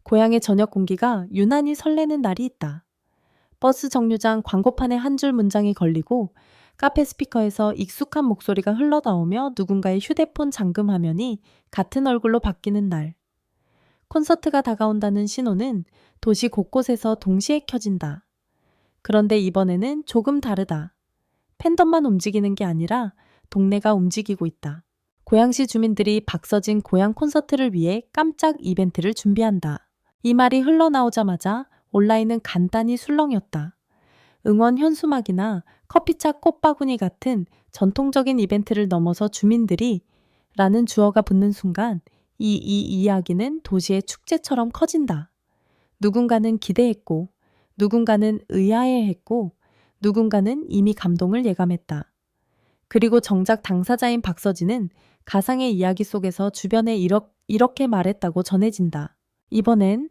고향의 저녁 공기가 유난히 설레는 날이 있다. 버스 정류장 광고판에 한 줄 문장이 걸리고 카페 스피커에서 익숙한 목소리가 흘러나오며 누군가의 휴대폰 잠금 화면이 같은 얼굴로 바뀌는 날. 콘서트가 다가온다는 신호는 도시 곳곳에서 동시에 켜진다. 그런데 이번에는 조금 다르다. 팬덤만 움직이는 게 아니라 동네가 움직이고 있다. 고양시 주민들이 박서진 고향 콘서트를 위해 깜짝 이벤트를 준비한다. 이 말이 흘러나오자마자 온라인은 간단히 술렁였다. 응원 현수막이나 커피차 꽃바구니 같은 전통적인 이벤트를 넘어서 주민들이 라는 주어가 붙는 순간 이 이야기는 도시의 축제처럼 커진다. 누군가는 기대했고, 누군가는 의아해했고, 누군가는 이미 감동을 예감했다. 그리고 정작 당사자인 박서진은 가상의 이야기 속에서 주변에 이렇게 말했다고 전해진다. 이번엔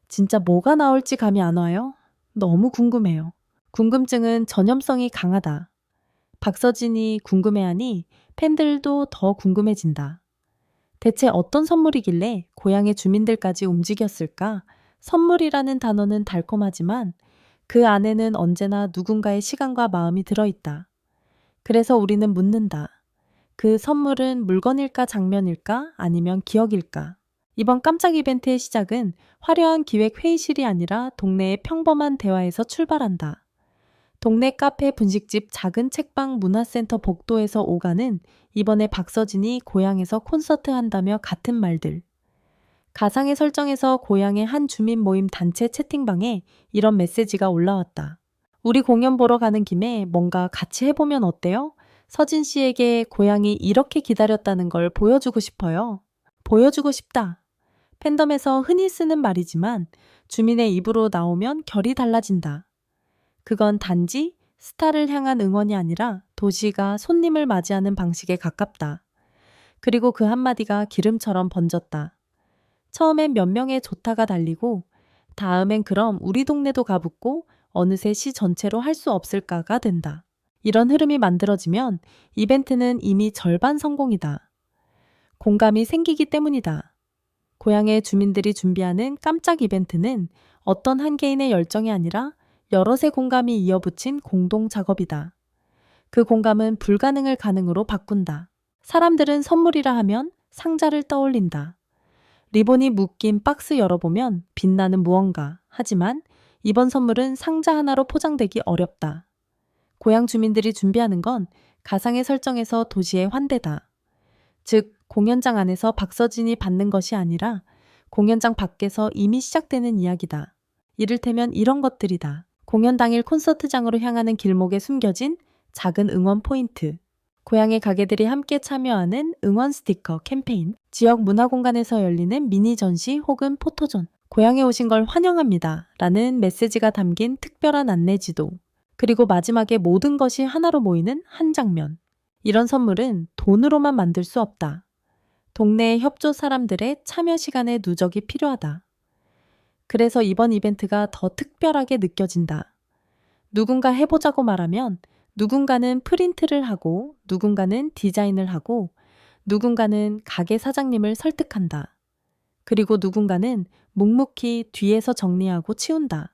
진짜 뭐가 나올지 감이 안 와요? 너무 궁금해요. 궁금증은 전염성이 강하다. 박서진이 궁금해하니 팬들도 더 궁금해진다. 대체 어떤 선물이길래 고향의 주민들까지 움직였을까? 선물이라는 단어는 달콤하지만 그 안에는 언제나 누군가의 시간과 마음이 들어있다. 그래서 우리는 묻는다. 그 선물은 물건일까 장면일까 아니면 기억일까? 이번 깜짝 이벤트의 시작은 화려한 기획 회의실이 아니라 동네의 평범한 대화에서 출발한다. 동네 카페 분식집 작은 책방 문화센터 복도에서 오가는 이번에 박서진이 고향에서 콘서트 한다며 같은 말들. 가상의 설정에서 고향의 한 주민 모임 단체 채팅방에 이런 메시지가 올라왔다. 우리 공연 보러 가는 김에 뭔가 같이 해보면 어때요? 서진 씨에게 고향이 이렇게 기다렸다는 걸 보여주고 싶어요. 보여주고 싶다. 팬덤에서 흔히 쓰는 말이지만 주민의 입으로 나오면 결이 달라진다. 그건 단지 스타를 향한 응원이 아니라 도시가 손님을 맞이하는 방식에 가깝다. 그리고 그 한마디가 기름처럼 번졌다. 처음엔 몇 명의 조타가 달리고 다음엔 그럼 우리 동네도 가붙고 어느새 시 전체로 할 수 없을까가 된다. 이런 흐름이 만들어지면 이벤트는 이미 절반 성공이다. 공감이 생기기 때문이다. 고향의 주민들이 준비하는 깜짝 이벤트는 어떤 한 개인의 열정이 아니라 여럿의 공감이 이어붙인 공동 작업이다. 그 공감은 불가능을 가능으로 바꾼다. 사람들은 선물이라 하면 상자를 떠올린다. 리본이 묶인 박스 열어보면 빛나는 무언가. 하지만 이번 선물은 상자 하나로 포장되기 어렵다. 고향 주민들이 준비하는 건 가상의 설정에서 도시의 환대다. 즉, 공연장 안에서 박서진이 받는 것이 아니라 공연장 밖에서 이미 시작되는 이야기다. 이를테면 이런 것들이다. 공연 당일 콘서트장으로 향하는 길목에 숨겨진 작은 응원 포인트. 고향의 가게들이 함께 참여하는 응원 스티커 캠페인. 지역 문화공간에서 열리는 미니 전시 혹은 포토존. 고향에 오신 걸 환영합니다. 라는 메시지가 담긴 특별한 안내지도. 그리고 마지막에 모든 것이 하나로 모이는 한 장면. 이런 선물은 돈으로만 만들 수 없다. 동네의 협조 사람들의 참여 시간의 누적이 필요하다. 그래서 이번 이벤트가 더 특별하게 느껴진다. 누군가 해보자고 말하면 누군가는 프린트를 하고 누군가는 디자인을 하고 누군가는 가게 사장님을 설득한다. 그리고 누군가는 묵묵히 뒤에서 정리하고 치운다.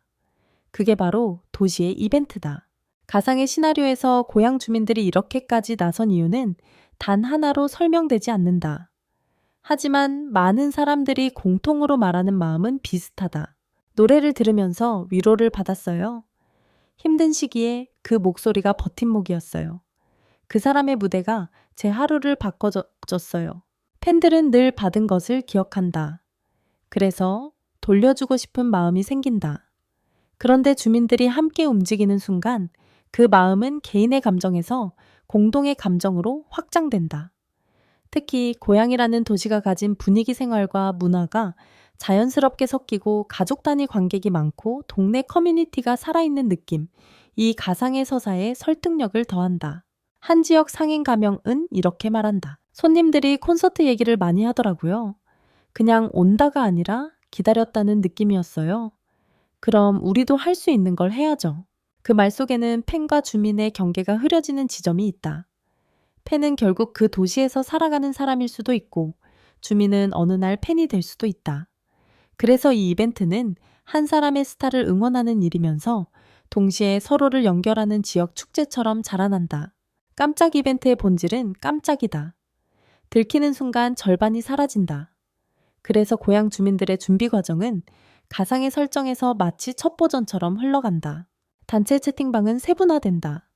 그게 바로 도시의 이벤트다. 가상의 시나리오에서 고향 주민들이 이렇게까지 나선 이유는 단 하나로 설명되지 않는다. 하지만 많은 사람들이 공통으로 말하는 마음은 비슷하다. 노래를 들으면서 위로를 받았어요. 힘든 시기에 그 목소리가 버팀목이었어요. 그 사람의 무대가 제 하루를 바꿔줬어요. 팬들은 늘 받은 것을 기억한다. 그래서 돌려주고 싶은 마음이 생긴다. 그런데 주민들이 함께 움직이는 순간 그 마음은 개인의 감정에서 공동의 감정으로 확장된다. 특히 고향이라는 도시가 가진 분위기 생활과 문화가 자연스럽게 섞이고 가족 단위 관객이 많고 동네 커뮤니티가 살아있는 느낌, 이 가상의 서사에 설득력을 더한다. 한 지역 상인 가명은 이렇게 말한다. 손님들이 콘서트 얘기를 많이 하더라고요. 그냥 온다가 아니라 기다렸다는 느낌이었어요. 그럼 우리도 할 수 있는 걸 해야죠. 그 말 속에는 팬과 주민의 경계가 흐려지는 지점이 있다. 팬은 결국 그 도시에서 살아가는 사람일 수도 있고 주민은 어느 날 팬이 될 수도 있다. 그래서 이 이벤트는 한 사람의 스타를 응원하는 일이면서 동시에 서로를 연결하는 지역 축제처럼 자라난다. 깜짝 이벤트의 본질은 깜짝이다. 들키는 순간 절반이 사라진다. 그래서 고향 주민들의 준비 과정은 가상의 설정에서 마치 첩보전처럼 흘러간다. 단체 채팅방은 세분화된다.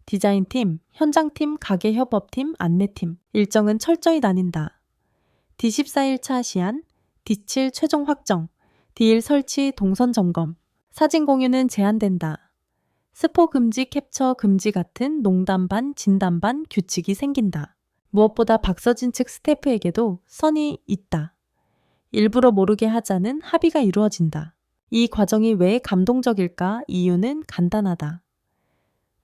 디자인팀, 현장팀, 가게협업팀, 안내팀, 일정은 철저히 나뉜다. D14일차 시안, D7 최종 확정, D1 설치 동선 점검, 사진 공유는 제한된다. 스포 금지, 캡처 금지 같은 농담 반, 진담 반 규칙이 생긴다. 무엇보다 박서진 측 스태프에게도 선이 있다. 일부러 모르게 하자는 합의가 이루어진다. 이 과정이 왜 감동적일까? 이유는 간단하다.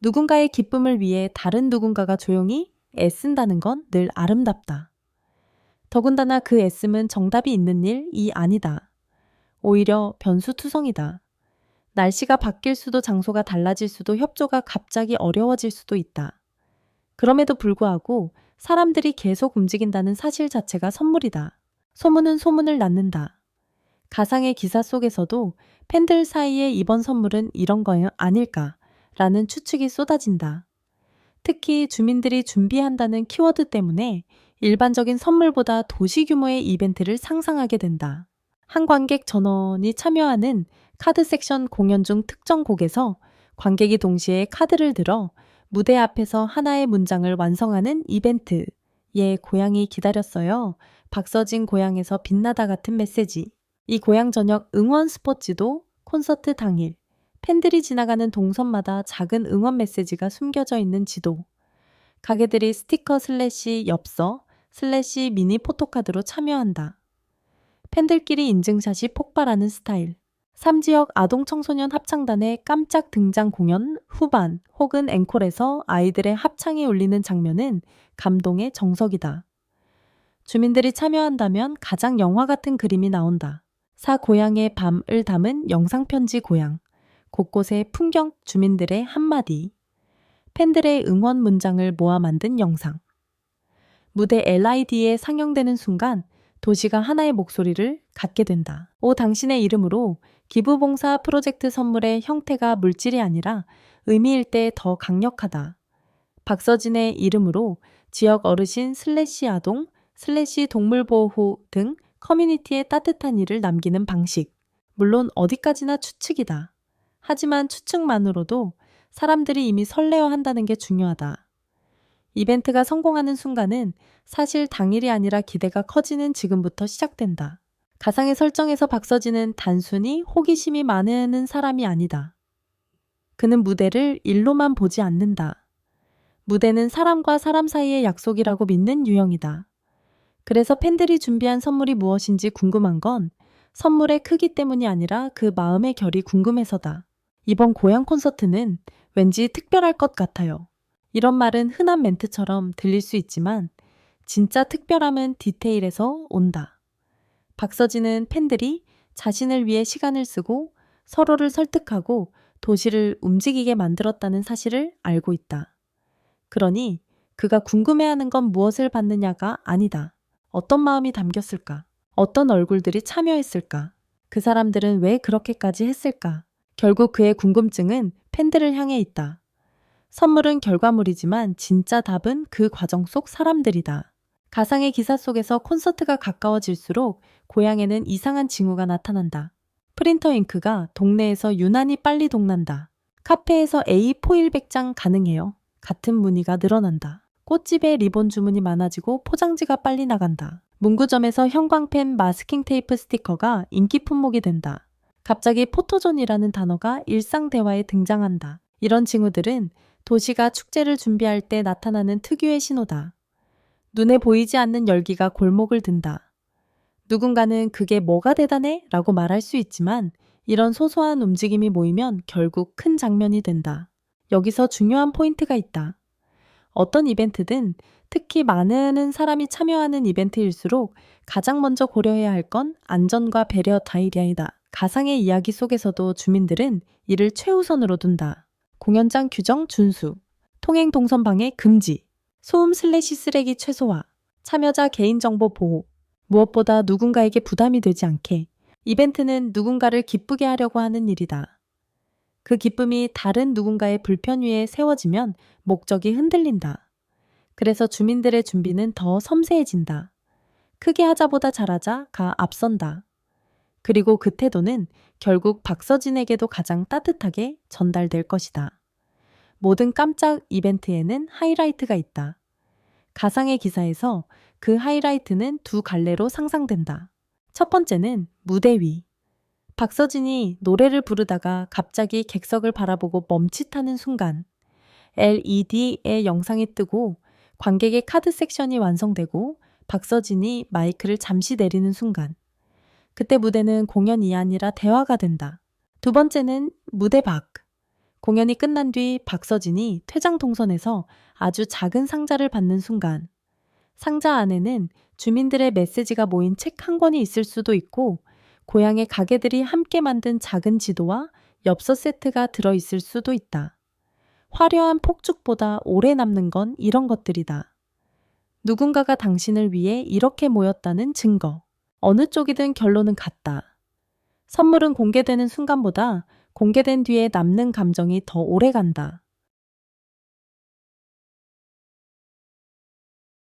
누군가의 기쁨을 위해 다른 누군가가 조용히 애쓴다는 건 늘 아름답다. 더군다나 그 애씀은 정답이 있는 일이 아니다. 오히려 변수투성이다. 날씨가 바뀔 수도 장소가 달라질 수도 협조가 갑자기 어려워질 수도 있다. 그럼에도 불구하고 사람들이 계속 움직인다는 사실 자체가 선물이다. 소문은 소문을 낳는다. 가상의 기사 속에서도 팬들 사이에 이번 선물은 이런 거 아닐까 라는 추측이 쏟아진다. 특히 주민들이 준비한다는 키워드 때문에 일반적인 선물보다 도시 규모의 이벤트를 상상하게 된다. 한 관객 전원이 참여하는 카드 섹션 공연 중 특정 곡에서 관객이 동시에 카드를 들어 무대 앞에서 하나의 문장을 완성하는 이벤트. 예, 고향이 기다렸어요. 박서진 고향에서 빛나다 같은 메시지. 이 고향 저녁 응원 스포츠도 콘서트 당일. 팬들이 지나가는 동선마다 작은 응원 메시지가 숨겨져 있는 지도. 가게들이 스티커 슬래시 엽서 슬래시 미니 포토카드로 참여한다. 팬들끼리 인증샷이 폭발하는 스타일. 3지역 아동 청소년 합창단의 깜짝 등장 공연 후반 혹은 앵콜에서 아이들의 합창이 울리는 장면은 감동의 정석이다. 주민들이 참여한다면 가장 영화 같은 그림이 나온다. 사 고향의 밤을 담은 영상편지 고향. 곳곳의 풍경 주민들의 한마디. 팬들의 응원 문장을 모아 만든 영상. 무대 LID에 상영되는 순간 도시가 하나의 목소리를 갖게 된다. 오 당신의 이름으로 기부봉사 프로젝트 선물의 형태가 물질이 아니라 의미일 때 더 강력하다. 박서진의 이름으로 지역 어르신 슬래시 아동 슬래시 동물보호 등 커뮤니티에 따뜻한 일을 남기는 방식. 물론 어디까지나 추측이다. 하지만 추측만으로도 사람들이 이미 설레어 한다는 게 중요하다. 이벤트가 성공하는 순간은 사실 당일이 아니라 기대가 커지는 지금부터 시작된다. 가상의 설정에서 박서진은 단순히 호기심이 많은 사람이 아니다. 그는 무대를 일로만 보지 않는다. 무대는 사람과 사람 사이의 약속이라고 믿는 유형이다. 그래서 팬들이 준비한 선물이 무엇인지 궁금한 건 선물의 크기 때문이 아니라 그 마음의 결이 궁금해서다. 이번 고향 콘서트는 왠지 특별할 것 같아요. 이런 말은 흔한 멘트처럼 들릴 수 있지만 진짜 특별함은 디테일에서 온다. 박서진은 팬들이 자신을 위해 시간을 쓰고 서로를 설득하고 도시를 움직이게 만들었다는 사실을 알고 있다. 그러니 그가 궁금해하는 건 무엇을 받느냐가 아니다. 어떤 마음이 담겼을까? 어떤 얼굴들이 참여했을까? 그 사람들은 왜 그렇게까지 했을까? 결국 그의 궁금증은 팬들을 향해 있다. 선물은 결과물이지만 진짜 답은 그 과정 속 사람들이다. 가상의 기사 속에서 콘서트가 가까워질수록 고향에는 이상한 징후가 나타난다. 프린터 잉크가 동네에서 유난히 빨리 동난다. 카페에서 A 포일 100장 가능해요. 같은 문의가 늘어난다. 꽃집에 리본 주문이 많아지고 포장지가 빨리 나간다. 문구점에서 형광펜 마스킹 테이프 스티커가 인기 품목이 된다. 갑자기 포토존이라는 단어가 일상 대화에 등장한다. 이런 징후들은 도시가 축제를 준비할 때 나타나는 특유의 신호다. 눈에 보이지 않는 열기가 골목을 든다. 누군가는 그게 뭐가 대단해? 라고 말할 수 있지만 이런 소소한 움직임이 모이면 결국 큰 장면이 된다. 여기서 중요한 포인트가 있다. 어떤 이벤트든 특히 많은 사람이 참여하는 이벤트일수록 가장 먼저 고려해야 할 건 안전과 배려 다이리아이다. 가상의 이야기 속에서도 주민들은 이를 최우선으로 둔다. 공연장 규정 준수, 통행 동선 방해 금지, 소음 슬래시 쓰레기 최소화, 참여자 개인정보 보호, 무엇보다 누군가에게 부담이 되지 않게 이벤트는 누군가를 기쁘게 하려고 하는 일이다. 그 기쁨이 다른 누군가의 불편 위에 세워지면 목적이 흔들린다. 그래서 주민들의 준비는 더 섬세해진다. 크게 하자보다 잘하자가 앞선다. 그리고 그 태도는 결국 박서진에게도 가장 따뜻하게 전달될 것이다. 모든 깜짝 이벤트에는 하이라이트가 있다. 가상의 기사에서 그 하이라이트는 두 갈래로 상상된다. 첫 번째는 무대 위. 박서진이 노래를 부르다가 갑자기 객석을 바라보고 멈칫하는 순간 LED의 영상이 뜨고 관객의 카드 섹션이 완성되고 박서진이 마이크를 잠시 내리는 순간 그때 무대는 공연이 아니라 대화가 된다. 두 번째는 무대 밖. 공연이 끝난 뒤 박서진이 퇴장 동선에서 아주 작은 상자를 받는 순간 상자 안에는 주민들의 메시지가 모인 책 한 권이 있을 수도 있고 고향의 가게들이 함께 만든 작은 지도와 엽서 세트가 들어있을 수도 있다. 화려한 폭죽보다 오래 남는 건 이런 것들이다. 누군가가 당신을 위해 이렇게 모였다는 증거. 어느 쪽이든 결론은 같다. 선물은 공개되는 순간보다 공개된 뒤에 남는 감정이 더 오래 간다.